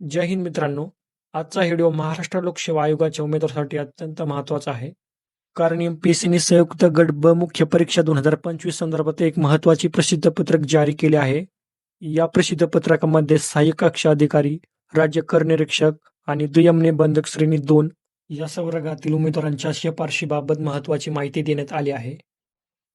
जय हिंद मित्रांनो. आजचा व्हिडिओ महाराष्ट्र लोकसेवा आयोगाच्या उमेदवारासाठी अत्यंत महत्त्वाचा आहे. कारण एम-पी-एस-सीने संयुक्त गट ब मुख्य परीक्षा 2025 संदर्भात एक महत्त्वाची प्रसिद्ध पत्रक जारी केले आहे. या प्रसिद्ध पत्रकामध्ये सहाय्यक कक्षा अधिकारी, राज्य कर निरीक्षक आणि दुय्यम निबंधक श्रेणी 2 या संवर्गातील उमेदवारांच्या शिफारशीबाबत महत्त्वाची माहिती देण्यात आली आहे.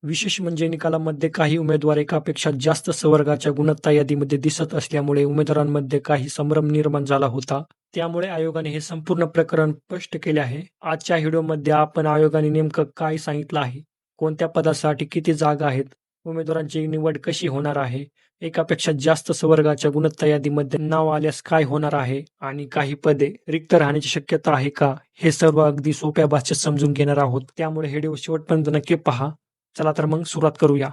विशेष म्हणजे निकालामध्ये काही उमेदवार एकापेक्षा जास्त संवर्गाच्या गुणवत्ता यादीमध्ये दिसत असल्यामुळे उमेदवारांमध्ये काही संभ्रम निर्माण झाला होता. त्यामुळे आयोगाने हे संपूर्ण प्रकरण स्पष्ट केले आहे. आजच्या व्हिडिओमध्ये आपण आयोगाने नेमकं काय सांगितलं आहे, कोणत्या पदासाठी किती जागा आहेत, उमेदवारांची निवड कशी होणार आहे, एकापेक्षा जास्त संवर्गाच्या गुणवत्ता यादीमध्ये नाव आल्यास काय होणार आहे आणि काही पदे रिक्त राहण्याची शक्यता आहे का, हे सर्व अगदी सोप्या भाषेत समजून घेणार आहोत. त्यामुळे व्हिडिओ शेवटपर्यंत नक्की पहा. चला तर मग सुरुवात करूया.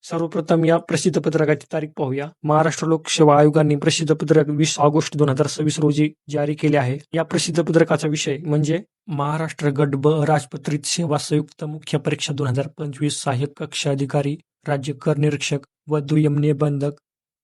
सर्वप्रथम या प्रसिद्ध पत्रकाची तारीख पाहूया. महाराष्ट्र लोकसेवा आयोगाने प्रसिद्ध पत्रक 20 ऑगस्ट 2026 रोजी जारी केले आहे. या प्रसिद्ध पत्रकाचा विषय म्हणजे महाराष्ट्र गट ब राजपत्रित सेवा संयुक्त मुख्य परीक्षा 2025 सहाय्यक कक्षा अधिकारी, राज्य कर निरीक्षक व दुय्यम निबंधक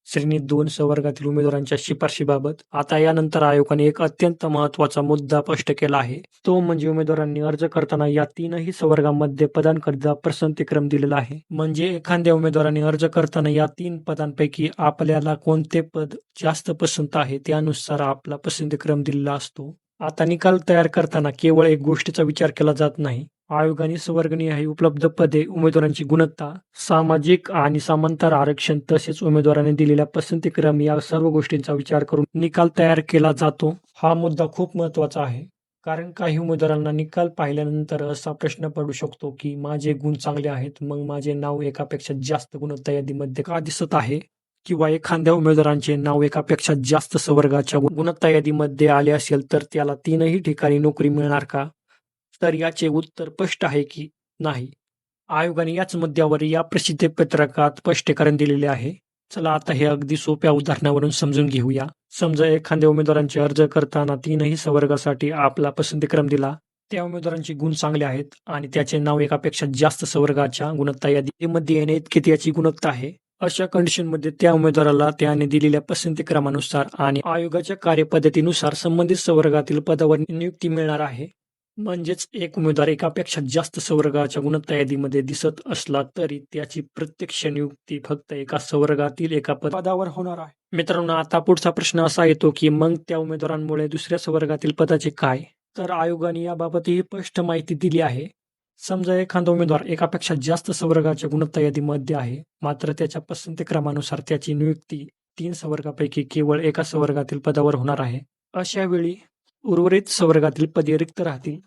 श्रेणी 2 संवर्गातील उमेदवारांच्या शिफारशीबाबत. आता यानंतर आयोगाने एक अत्यंत महत्त्वाचा मुद्दा स्पष्ट केला आहे. तो म्हणजे उमेदवारांनी अर्ज करताना या तीनही संवर्गामध्ये पदांकरिता पसंतीक्रम दिलेला आहे. म्हणजे एखाद्या उमेदवाराने अर्ज करताना या 3 पदांपैकी आपल्याला कोणते पद जास्त पसंत आहे त्यानुसार आपला पसंतीक्रम दिलेला असतो. आता निकाल तयार करताना केवळ एक गोष्टीचा विचार केला जात नाही. आयोगाने संवर्गनिहाय उपलब्ध पदे, उमेदवारांची गुणवत्ता, सामाजिक आणि समांतर आरक्षण तसेच उमेदवाराने दिलेल्या पसंतीक्रम या सर्व गोष्टींचा विचार करून निकाल तयार केला जातो. हा मुद्दा खूप महत्त्वाचा आहे. कारण काही उमेदवारांना निकाल पाहिल्यानंतर असा प्रश्न पडू शकतो की माझे गुण चांगले आहेत, मग माझे नाव एकापेक्षा जास्त गुणवत्ता यादीमध्ये का दिसत आहे? किंवा एखाद्या उमेदवारांचे नाव एकापेक्षा जास्त संवर्गाच्या गुणवत्ता यादीमध्ये आले असेल तर त्याला तीनही ठिकाणी नोकरी मिळणार का? तर याचे उत्तर स्पष्ट आहे की नाही. आयोगाने याच मुद्द्यावर या प्रसिद्ध पत्रकात स्पष्टीकरण दिलेले आहे. चला आता हे अगदी सोप्या उदाहरणावरून समजून घेऊया. समजा एखाद्या उमेदवारांचे अर्ज करताना तीनही संवर्गासाठी आपला पसंतीक्रम दिला. त्या उमेदवारांचे गुण चांगले आहेत आणि त्याचे नाव एकापेक्षा जास्त संवर्गाच्या गुणवत्ता यादीमध्ये येणे इतके त्याची गुणवत्ता आहे. अशा कंडिशनमध्ये त्या उमेदवाराला त्याने दिलेल्या पसंतीक्रमानुसार आणि आयोगाच्या कार्यपद्धतीनुसार संबंधित संवर्गातील पदावर नियुक्ती मिळणार आहे. म्हणजेच एक उमेदवार एकापेक्षा जास्त संवर्गाच्या गुणवत्ता यादीमध्ये दिसत असला तरी त्याची प्रत्यक्ष नियुक्ती फक्त एका संवर्गातील एका पदावर होणार आहे. मित्रांनो, आता पुढचा प्रश्न असा येतो की मग त्या उमेदवारांमुळे दुसऱ्या संवर्गातील पदाचे काय? तर आयोगाने याबाबतही स्पष्ट माहिती दिली आहे. समजा एखादा उमेदवार एकापेक्षा जास्त संवर्गाच्या गुणवत्ता यादीमध्ये आहे, मात्र त्याच्या पसंतीक्रमानुसार त्याची नियुक्ती 3 संवर्गापैकी केवळ एका संवर्गातील पदावर होणार आहे. अशा वेळी उर्वरित संवर्गातील पदे रिक्त राहतील.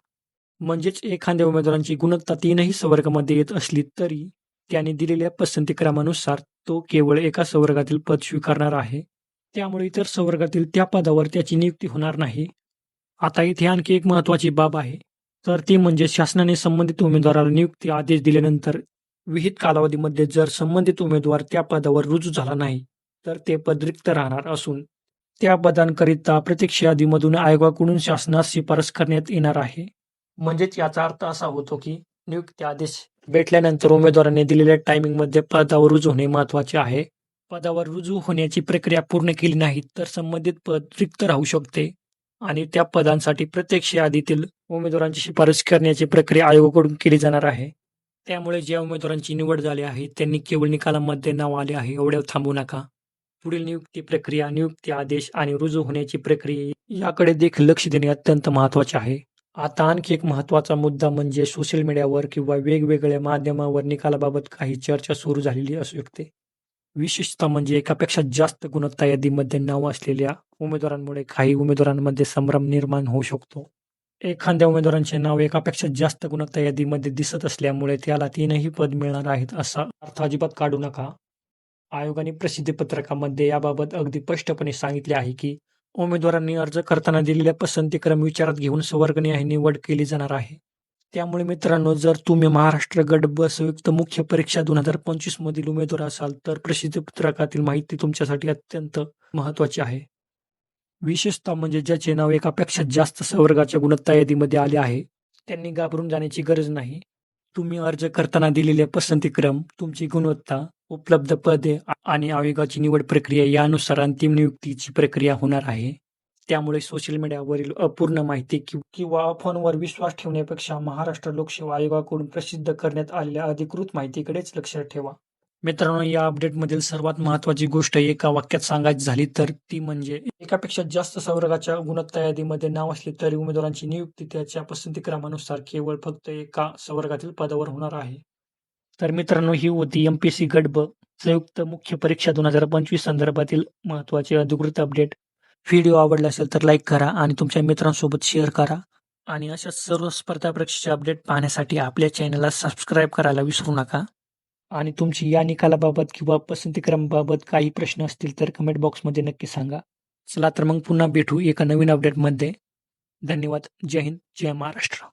म्हणजेच एखाद्या उमेदवारांची गुणवत्ता तीनही संवर्गामध्ये येत असली तरी त्याने दिलेल्या पसंतीक्रमानुसार तो केवळ एका संवर्गातील पद स्वीकारणार आहे. त्यामुळे इतर संवर्गातील त्या पदावर त्याची नियुक्ती होणार नाही. आता इथे आणखी एक महत्त्वाची बाब आहे, तर ती म्हणजे शासनाने संबंधित उमेदवाराला नियुक्ती आदेश दिल्यानंतर विहित कालावधीमध्ये जर संबंधित उमेदवार त्या पदावर रुजू झाला नाही, तर ते पद रिक्त राहणार असून त्या पदांकरिता प्रत्यक्ष यादीमधून आयोगाकडून शासनास शिफारस करण्यात येणार आहे. म्हणजेच याचा अर्थ असा होतो की नियुक्ती आदेश भेटल्यानंतर उमेदवाराने दिलेल्या टायमिंगमध्ये पदावर रुजू होणे महत्त्वाचे आहे. पदावर रुजू होण्याची प्रक्रिया पूर्ण केली नाही तर संबंधित पद रिक्त राहू शकते आणि त्या पदांसाठी प्रत्यक्ष यादीतील उमेदवारांची शिफारस करण्याची प्रक्रिया आयोगाकडून केली जाणार आहे. त्यामुळे ज्या उमेदवारांची निवड झाली आहे त्यांनी केवळ निकालामध्ये नाव आले आहे एवढ्यावर थांबू नका. पुढील नियुक्ती प्रक्रिया, नियुक्ती आदेश आणि रुजू होण्याची प्रक्रिया याकडे देखील लक्ष देणे अत्यंत महत्त्वाचे आहे. आता आणखी एक महत्त्वाचा मुद्दा म्हणजे सोशल मीडियावर किंवा वेगवेगळ्या माध्यमावर निकालाबाबत काही चर्चा सुरू झालेली असू शकते. विशेषतः म्हणजे एकापेक्षा जास्त गुणवत्ता यादीमध्ये नाव असलेल्या उमेदवारांमुळे काही उमेदवारांमध्ये संभ्रम निर्माण होऊ शकतो. एखाद्या उमेदवारांचे नाव एकापेक्षा जास्त गुणवत्ता यादीमध्ये दिसत असल्यामुळे त्याला तीनही पद मिळणार आहेत असा अर्थ अजिबात काढू नका. आयोगाने प्रसिद्धी पत्रकामध्ये याबाबत अगदी स्पष्टपणे सांगितले आहे की उमेदवारांनी अर्ज करताना दिलेल्या पसंतीक्रम विचारात घेऊन संवर्गनिहाय निवड केली जाणार आहे. त्यामुळे मित्रांनो, जर तुम्ही महाराष्ट्र गट ब संयुक्त मुख्य परीक्षा 2025 मधील उमेदवार असाल तर प्रसिद्धी पत्रकातील माहिती तुमच्यासाठी अत्यंत महत्त्वाची आहे. विशेषतः म्हणजे ज्याचे नाव एकापेक्षा जास्त संवर्गाच्या गुणवत्ता यादीमध्ये आले आहे त्यांनी घाबरून जाण्याची गरज नाही. तुम्ही अर्ज करताना दिलेले पसंतीक्रम, तुमची गुणवत्ता, उपलब्ध पदे आणि आयोगाची निवड प्रक्रिया यानुसार अंतिम नियुक्तीची प्रक्रिया होणार आहे. त्यामुळे सोशल मीडियावरील अपूर्ण माहिती किंवा फोनवर विश्वास ठेवण्यापेक्षा महाराष्ट्र लोकसेवा आयोगाकडून प्रसिद्ध करण्यात आलेल्या अधिकृत माहितीकडेच लक्ष ठेवा. मित्रांनो, या अपडेटमधील सर्वात महत्त्वाची गोष्ट एका वाक्यात सांगायची झाली तर ती म्हणजे एकापेक्षा जास्त संवर्गाच्या गुणवत्ता यादीमध्ये नाव असले तरी उमेदवारांची नियुक्ती त्याच्या पसंतीक्रमानुसार केवळ फक्त एका संवर्गातील पदावर होणार आहे. तर मित्रांनो, ही होती MPSC गट ब संयुक्त मुख्य परीक्षा 2025 संदर्भातील महत्त्वाचे अधिकृत अपडेट. व्हिडिओ आवडला असेल तर लाईक करा आणि तुमच्या मित्रांसोबत शेअर करा आणि अशा सर्व स्पर्धा परीक्षेचे अपडेट पाहण्यासाठी आपल्या चॅनलला सबस्क्राईब करायला विसरू नका. आणि तुमची या निकालाबाबत किंवा पसंतीक्रमाबाबत काही प्रश्न असतील तर कमेंट बॉक्समध्ये नक्की सांगा. चला तर मग पुन्हा भेटू एका नवीन अपडेटमध्ये. धन्यवाद. जय हिंद, जय महाराष्ट्र.